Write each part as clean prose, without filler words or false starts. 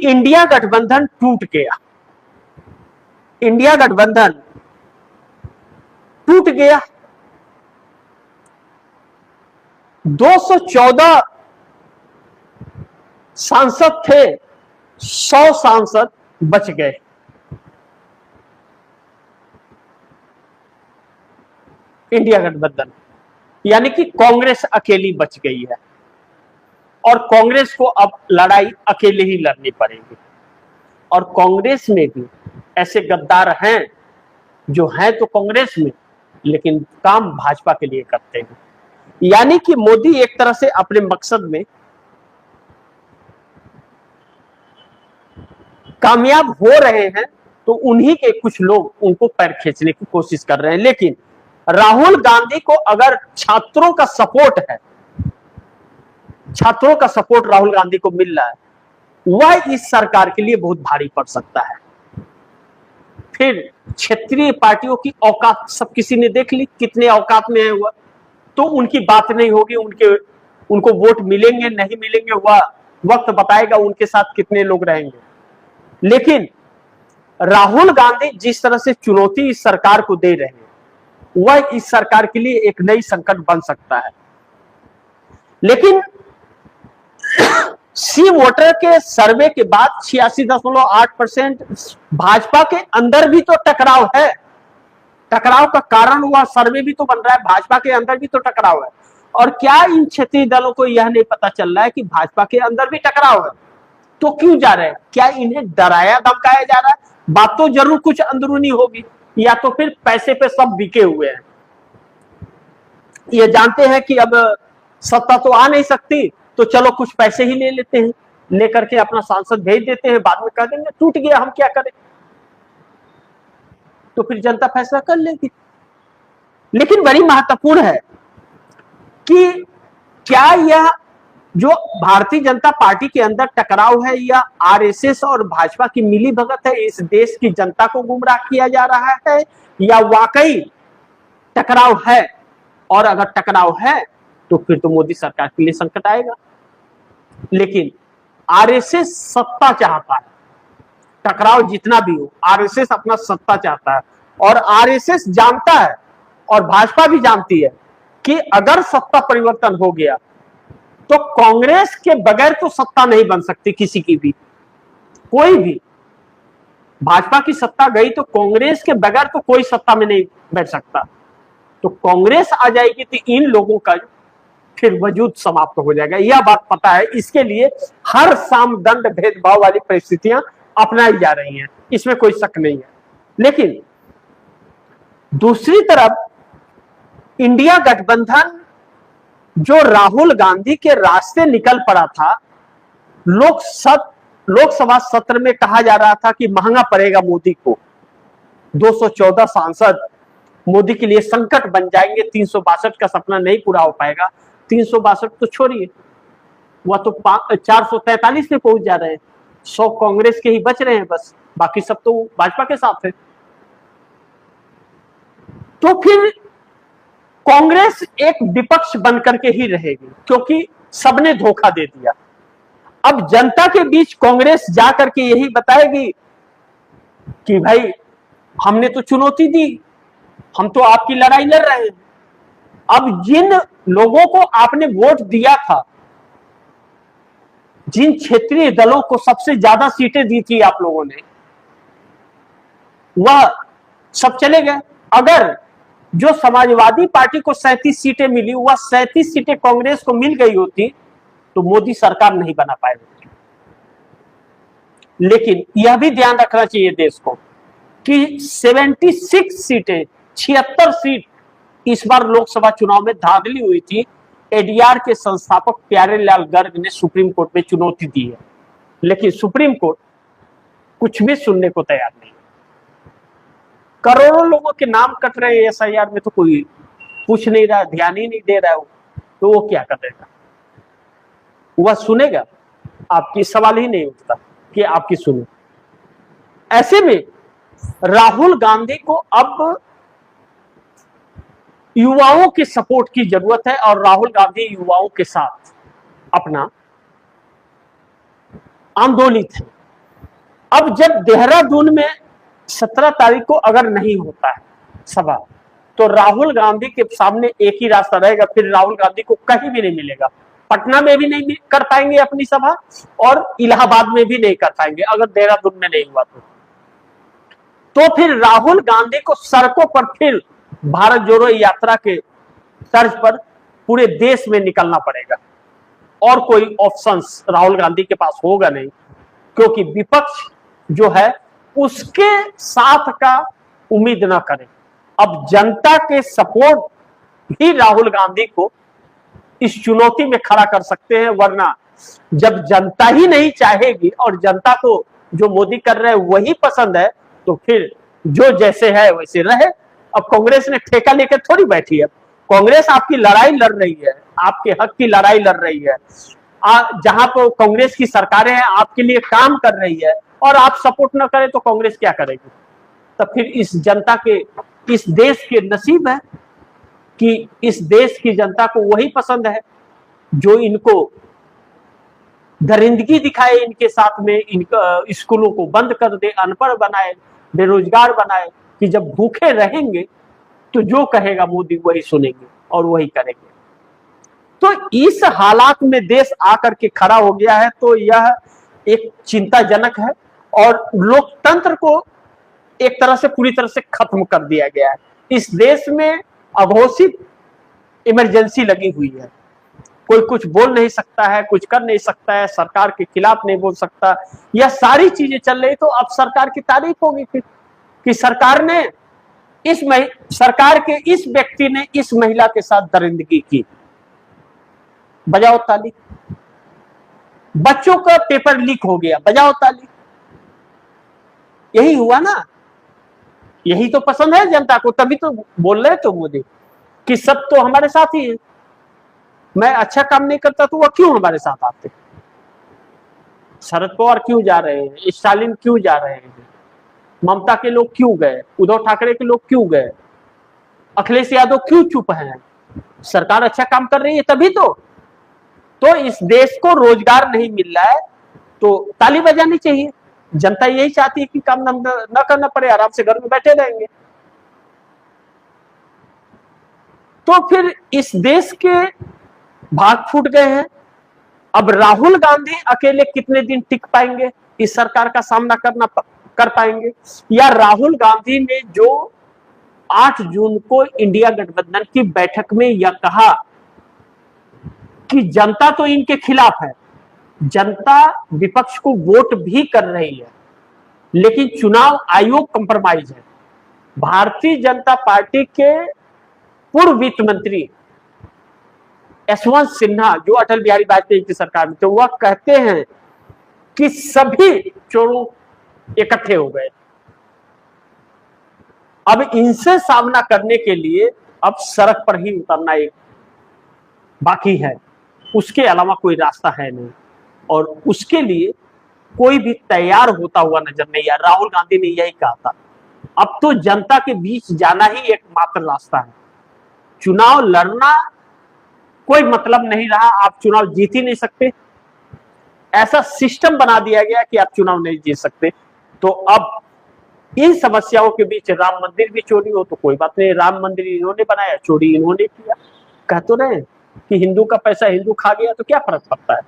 India गठबंधन टूट गया, इंडिया गठबंधन टूट गया। 214 सांसद थे, 100 सांसद बच गए। इंडिया गठबंधन यानी कि कांग्रेस अकेली बच गई है और कांग्रेस को अब लड़ाई अकेले ही लड़नी पड़ेगी। और कांग्रेस में भी ऐसे गद्दार हैं जो हैं तो कांग्रेस में, लेकिन काम भाजपा के लिए करते हैं। यानी कि मोदी एक तरह से अपने मकसद में कामयाब हो रहे हैं, तो उन्हीं के कुछ लोग उनको पैर खींचने की कोशिश कर रहे हैं। लेकिन राहुल गांधी को अगर छात्रों का सपोर्ट है, छात्रों का सपोर्ट राहुल गांधी को मिल रहा है, वह इस सरकार के लिए बहुत भारी पड़ सकता है। फिर क्षेत्रीय पार्टियों की औकात सब किसी ने देख ली, कितने औकात में है वह, तो उनकी बात नहीं होगी, उनको वोट मिलेंगे नहीं मिलेंगे वह वक्त बताएगा, उनके साथ कितने लोग रहेंगे। लेकिन राहुल गांधी जिस तरह से चुनौती इस सरकार को दे रहे हैं, वह इस सरकार के लिए एक नई संकट बन सकता है। लेकिन सी वोटर के सर्वे के बाद 86.8% भाजपा के अंदर भी तो टकराव है। टकराव का कारण हुआ सर्वे भी तो बन रहा है, भाजपा के अंदर भी तो टकराव है। और क्या इन क्षेत्रीय दलों को यह नहीं पता चल रहा है कि भाजपा के अंदर भी टकराव है? तो क्यों जा रहे हैं? क्या इन्हें डराया धमकाया जा रहा है? बात तो जरूर कुछ अंदरूनी होगी, या तो फिर पैसे पे सब बिके हुए हैं। ये जानते हैं कि अब सत्ता तो आ नहीं सकती, तो चलो कुछ पैसे ही ले लेते हैं, लेकर के अपना सांसद भेज देते हैं, बाद में कह देंगे टूट गया हम क्या करें, तो फिर जनता फैसला कर लेगी। लेकिन बड़ी महत्वपूर्ण है कि क्या यह जो भारतीय जनता पार्टी के अंदर टकराव है, या आरएसएस और भाजपा की मिली भगत है, इस देश की जनता को गुमराह किया जा रहा है, या वाकई टकराव है? और अगर टकराव है तो फिर तो मोदी सरकार के लिए संकट आएगा। लेकिन आरएसएस सत्ता चाहता है, टकराव जितना भी हो, आरएसएस अपना सत्ता चाहता है। और आरएसएस जानता है और भाजपा भी जानती है कि अगर सत्ता परिवर्तन हो गया तो कांग्रेस के बगैर तो सत्ता नहीं बन सकती किसी की भी, कोई भी। भाजपा की सत्ता गई तो कांग्रेस के बगैर तो कोई सत्ता में नहीं बैठ सकता। तो कांग्रेस आ जाएगी तो इन लोगों का फिर वजूद समाप्त हो जाएगा, यह बात पता है। इसके लिए हर सामदंड भेदभाव वाली परिस्थितियां अपनाई जा रही हैं, इसमें कोई शक नहीं है। लेकिन दूसरी तरफ इंडिया गठबंधन जो राहुल गांधी के रास्ते निकल पड़ा था, लोकसभा सत्र में कहा जा रहा था कि महंगा पड़ेगा मोदी को, 214 सांसद मोदी के लिए संकट बन जाएंगे, 362 का सपना नहीं पूरा हो पाएगा। 362 तो छोड़िए, वह तो 443 में पहुंच जा रहे हैं, 100 कांग्रेस के ही बच रहे हैं बस, बाकी सब तो भाजपा के साथ है। तो फिर कांग्रेस एक विपक्ष बनकर के ही रहेगी, क्योंकि सबने धोखा दे दिया। अब जनता के बीच कांग्रेस जाकर के यही बताएगी कि भाई हमने तो चुनौती दी, हम तो आपकी लड़ाई लड़ रहे हैं। अब जिन लोगों को आपने वोट दिया था, जिन क्षेत्रीय दलों को सबसे ज्यादा सीटें दी थी आप लोगों ने, वह सब चले गए। अगर जो समाजवादी पार्टी को 37 सीटें मिली, वह 37 सीटें कांग्रेस को मिल गई होती तो मोदी सरकार नहीं बना पाए। लेकिन यह भी ध्यान रखना चाहिए देश को कि 76 सीटें, 76 सीट इस बार लोकसभा चुनाव में धांधली हुई थी। एडीआर के संस्थापक प्यारेलाल गर्ग ने सुप्रीम कोर्ट में चुनौती दी है, लेकिन सुप्रीम कोर्ट कुछ भी सुनने को तैयार नहीं। करोड़ों लोगों के नाम कट रहे हैं एसआईआर में, तो कोई पूछ नहीं रहा, ध्यान ही नहीं दे रहा है, तो वो क्या करेगा? वह सुनेगा? आपकी सवाल ही नहीं उठता कि आपकी सुने। ऐसे में राहुल गांधी को अब युवाओं के सपोर्ट की जरूरत है, और राहुल गांधी युवाओं के साथ अपना आंदोलित है। अब जब देहरादून में 17 तारीख को अगर नहीं होता है सभा, तो राहुल गांधी के सामने एक ही रास्ता रहेगा, फिर राहुल गांधी को कहीं भी नहीं मिलेगा। पटना में भी नहीं कर पाएंगे अपनी सभा, और इलाहाबाद में भी नहीं कर पाएंगे अगर देहरादून में नहीं हुआ तो फिर राहुल गांधी को सड़कों पर फिर भारत जोड़ो यात्रा के तर्ज पर पूरे देश में निकलना पड़ेगा, और कोई ऑप्शंस राहुल गांधी के पास होगा नहीं, क्योंकि विपक्ष जो है उसके साथ का उम्मीद न करें। अब जनता के सपोर्ट ही राहुल गांधी को इस चुनौती में खड़ा कर सकते हैं, वरना जब जनता ही नहीं चाहेगी और जनता को जो मोदी कर रहे हैं वही पसंद है, तो फिर जो जैसे है वैसे रहे। अब कांग्रेस ने ठेका लेकर थोड़ी बैठी है, कांग्रेस आपकी लड़ाई लड़ रही है, आपके हक की लड़ाई लड़ रही है। जहां पर कांग्रेस की सरकारें हैं आपके लिए काम कर रही है, और आप सपोर्ट न करें तो कांग्रेस क्या करेगी? तब फिर इस जनता के, इस देश के नसीब है कि इस देश की जनता को वही पसंद है जो इनको दरिंदगी दिखाए, इनके साथ में इनका स्कूलों को बंद कर दे, अनपढ़ बनाए, बेरोजगार बनाए, कि जब भूखे रहेंगे तो जो कहेगा मोदी वही सुनेंगे और वही करेंगे। तो इस हालात में देश आकर के खड़ा हो गया है, तो यह एक चिंताजनक है, और लोकतंत्र को एक तरह से पूरी तरह से खत्म कर दिया गया है। इस देश में अघोषित इमरजेंसी लगी हुई है, कोई कुछ बोल नहीं सकता है, कुछ कर नहीं सकता है, सरकार के खिलाफ नहीं बोल सकता। यह सारी चीजें चल रही, तो अब सरकार की तारीफ होगी फिर कि सरकार ने सरकार के इस व्यक्ति ने इस महिला के साथ दरिंदगी की। बजाओ ताली। बच्चों का पेपर लीक हो गया, बजाओ ताली। यही हुआ ना, यही तो पसंद है जनता को, तभी तो बोल रहे तो मोदी कि सब तो हमारे साथ ही है। मैं अच्छा काम नहीं करता तो वह क्यों हमारे साथ आते? शरद पवार क्यों जा रहे हैं, स्टालिन क्यों जा रहे हैं, ममता के लोग क्यों गए, उद्धव ठाकरे के लोग क्यों गए, अखिलेश यादव क्यों चुप हैं? सरकार अच्छा काम कर रही है तभी तो इस देश को रोजगार नहीं मिल रहा है तो ताली बजानी चाहिए। जनता यही चाहती है कि काम न करना पड़े, आराम से घर में बैठे रहेंगे। तो फिर इस देश के भाग फूट गए हैं। अब राहुल गांधी अकेले कितने दिन टिक पाएंगे, इस सरकार का सामना कर पाएंगे? या राहुल गांधी ने जो 8 जून को इंडिया गठबंधन की बैठक में यह कहा कि जनता तो इनके खिलाफ है, जनता विपक्ष को वोट भी कर रही है, लेकिन चुनाव आयोग कंप्रोमाइज है। भारतीय जनता पार्टी के पूर्व वित्त मंत्री यशवंत सिन्हा, जो अटल बिहारी वाजपेयी की सरकार में थे, वह कहते हैं कि सभी चोरों इकट्ठे हो गए। अब इनसे सामना करने के लिए अब सड़क पर ही उतरना एक बाकी है, उसके अलावा कोई रास्ता है नहीं, और उसके लिए कोई भी तैयार होता हुआ नजर नहीं आया। राहुल गांधी ने यही कहा था, अब तो जनता के बीच जाना ही एकमात्र रास्ता है। चुनाव लड़ना कोई मतलब नहीं रहा, आप चुनाव जीत ही नहीं सकते, ऐसा सिस्टम बना दिया गया कि आप चुनाव नहीं जीत सकते। तो अब इन समस्याओं के बीच राम मंदिर भी चोरी हो तो कोई बात नहीं, राम मंदिर इन्होंने बनाया, चोरी इन्होंने किया। कह तो रहे कि हिंदू का पैसा हिंदू खा गया तो क्या फर्क पड़ता है?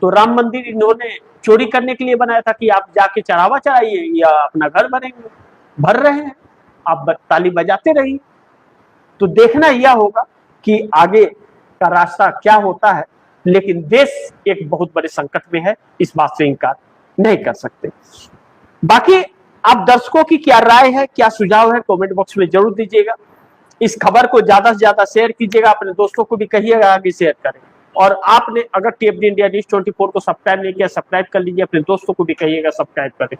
तो राम मंदिर इन्होंने चोरी करने के लिए बनाया था कि आप जाके चढ़ावा चढ़ाइए या अपना घर भरेंगे, भर रहे हैं, आप ताली बजाते रहिए। तो देखना यह होगा कि आगे का रास्ता क्या होता है, लेकिन देश एक बहुत बड़े संकट में है, इस बात से इनकार नहीं कर सकते। बाकी आप दर्शकों की क्या राय है, क्या सुझाव है, कमेंट बॉक्स में जरूर दीजिएगा। इस खबर को ज्यादा से ज्यादा शेयर कीजिएगा, अपने दोस्तों को भी कहिएगा आगे शेयर करें। और आपने अगर टीएफडी इंडिया न्यूज़ 24 को सब्सक्राइब नहीं किया, सब्सक्राइब कर लीजिए, अपने दोस्तों को भी कहिएगा सब्सक्राइब करें।